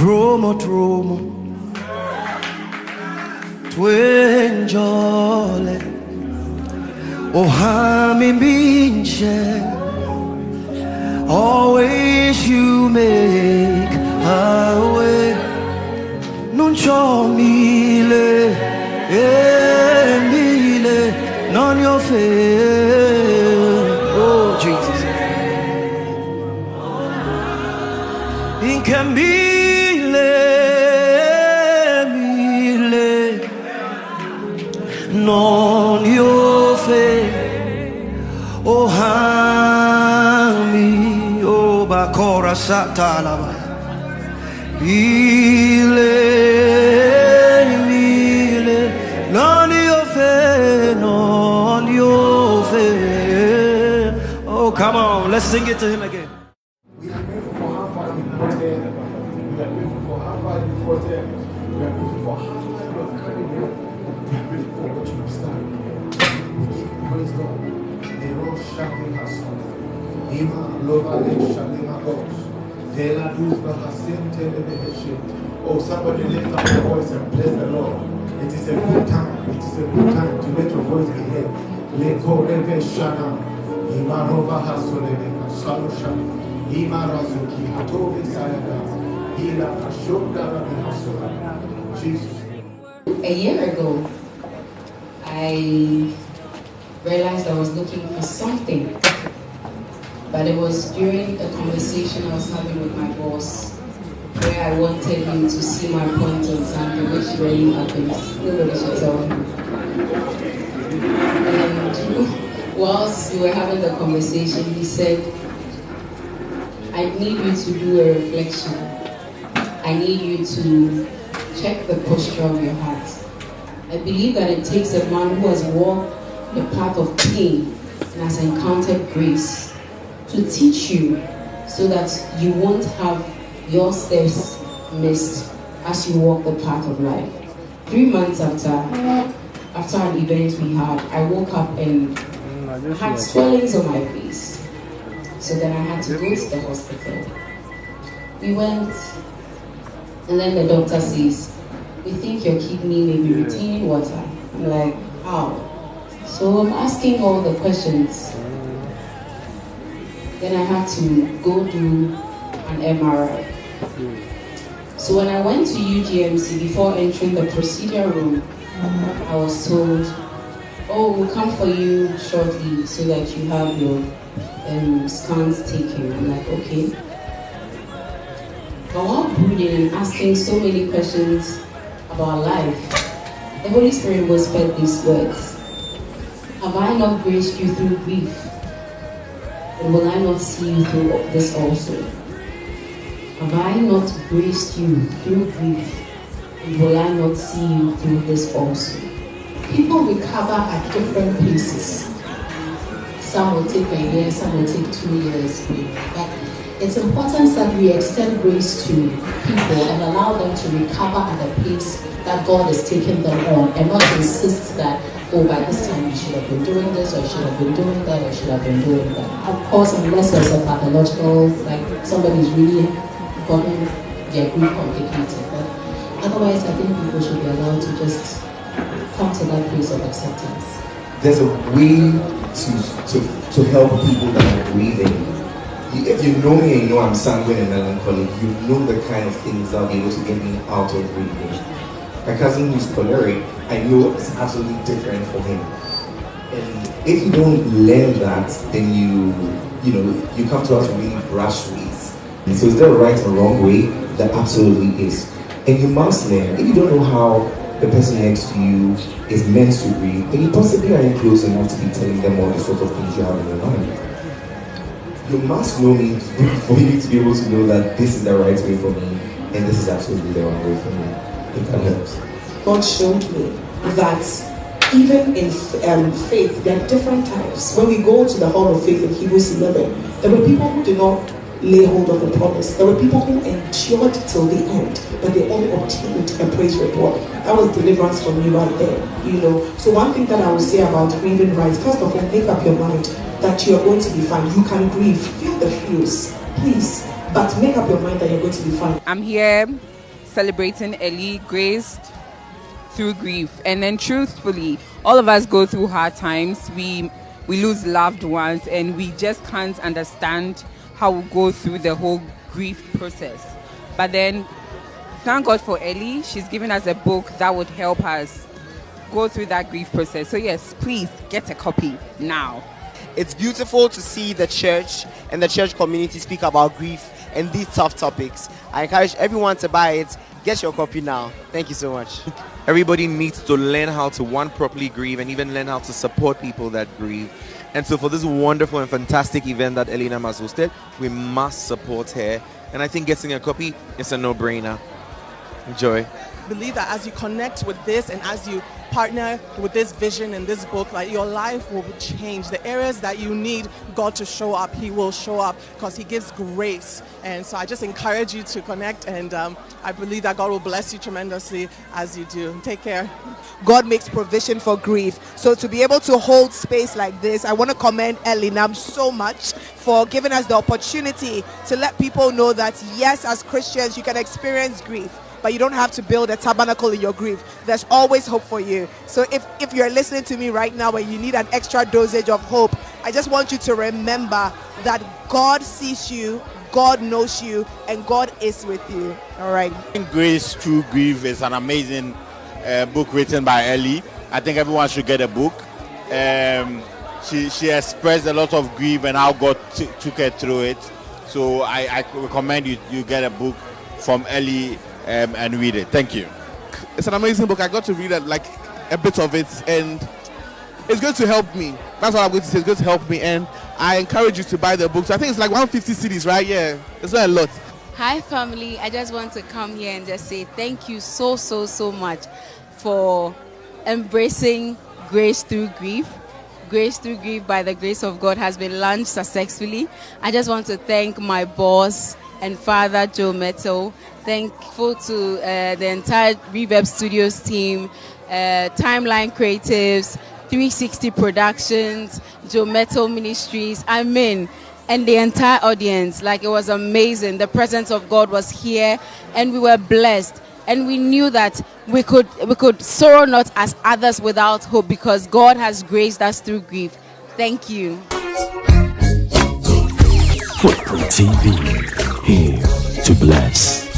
Tromo Twenjole Ohami Minche. Always you make a way. Non c'ho mille non your fail. Oh Jesus. In mille non your fail. Oh Hami, oh Bakora Satalaba. Mille, non your fail, non your fail. Oh, come on, let's sing it to him again. We are grateful for how far you brought him. We are grateful for how far you brought him. We are grateful for how far you have carried him. We are grateful for what you have started. We give praise God. The road shouting has come. Ima Lova shouting our gods. Oh, somebody lift up your voice and bless the Lord. It is a good time. It is a good time to let your voice be heard. Let go reve shana. Ima Rova hasolebe kasalusha. Ima razuki hatobe sayada. Ila kashoda rabi hasola. Jesus. A year ago, I realized I was looking for something. But it was during a conversation I was having with my boss where I wanted him to see my point on something which really happens. Nobody should tell him. And whilst we were having the conversation, he said, I need you to do a reflection. I need you to check the posture of your heart. I believe that it takes a man who has walked the path of pain and has encountered grace to teach you so that you won't have your steps missed as you walk the path of life. 3 months after an event we had, I woke up and had swellings on my face. So then I had to go to the hospital. We went, and then the doctor says, we think your kidney may be retaining water. I'm like, how? So I'm asking all the questions. Then I had to go do an MRI. So when I went to UGMC before entering the procedure room, I was told, oh, we'll come for you shortly so that you have your scans taken. I'm like, okay. But while brooding and asking so many questions about life, the Holy Spirit whispered these words. Have I not graced you through grief? And will I not see you through this also? Have I not graced you through grief? And will I not see you through this also? People recover at different paces. Some will take a year, some will take 2 years. But it's important that we extend grace to people and allow them to recover at the pace that God is taking them on, and not insist that, oh, by this time you should have been doing this, or you should have been doing that, or you should have been doing that. Of course, unless there's a pathological, like somebody's really gotten their grief complicated. But otherwise, I think people should be allowed to just come to that place of acceptance. There's a way to help people that are grieving. If you know me and you know I'm sanguine and melancholic, you know the kind of things that will be able to get me out of grieving. My cousin who's choleric, I know it's absolutely different for him. And if you don't learn that, then you come to us really brash ways. And so is there a right or wrong way? There absolutely is. And you must learn. If you don't know how the person next to you is meant to grieve, then you possibly aren't close enough to be telling them all the sort of things you have in your mind. You must know me for you to be able to know that this is the right way for me and this is absolutely the wrong way for me. It can help. God showed me that even in faith, there are different types. When we go to the Hall of Faith in Hebrews 11, there were people who did not lay hold of the promise. There were people who endured till the end, but they only obtained a praise report. That was deliverance for me right there. So one thing that I would say about grieving rights, first of all, make up your mind that you are going to be fine. You can grieve, feel the feels, please, but make up your mind that you're going to be fine. I'm here celebrating Ellie, graced through grief. And then truthfully, all of us go through hard times. We lose loved ones, and we just can't understand how we go through the whole grief process. But then, thank God for Ellie. She's given us a book that would help us go through that grief process. So yes, please get a copy now. It's beautiful to see the church and the church community speak about grief and these tough topics. I encourage everyone to buy it. Get your copy now. Thank you so much. Everybody needs to learn how to, one, properly grieve, and even learn how to support people that grieve. And so for this wonderful and fantastic event that Elinam has hosted, we must support her. And I think getting a copy is a no-brainer. Enjoy. Believe that as you connect with this and as you partner with this vision and this book, like, your life will change. The areas that you need God to show up, He will show up because He gives grace. And so I just encourage you to connect, and I believe that God will bless you tremendously as you do. Take care. God makes provision for grief. So to be able to hold space like this, I want to commend Elinam so much for giving us the opportunity to let people know that yes, as Christians, you can experience grief, but you don't have to build a tabernacle in your grief. There's always hope for you. So if you're listening to me right now and you need an extra dosage of hope, I just want you to remember that God sees you, God knows you, and God is with you. All right. Grace Through Grief is an amazing book written by Ellie. I think everyone should get a book. She expressed a lot of grief and how God took her through it. So I recommend you get a book from Ellie and read it. Thank you. It's an amazing book. I got to read like a bit of it, and it's going to help me. That's what I'm going to say. It's going to help me, and I encourage you to buy the books. I think it's like 150 CDs, right? Yeah, it's not a lot. Hi family, I just want to come here and just say thank you so much for embracing Grace Through Grief. Grace Through Grief, by the grace of God, has been launched successfully. I just want to thank my boss and father, Joe Metal. Thankful to the entire Reverb Studios team, Timeline Creatives, 360 Productions, Joe Metal Ministries, and the entire audience. Like, it was amazing. The presence of God was here, and we were blessed. And we knew that we could sorrow not as others without hope, because God has graced us through grief. Thank you. Footprint TV, here to bless.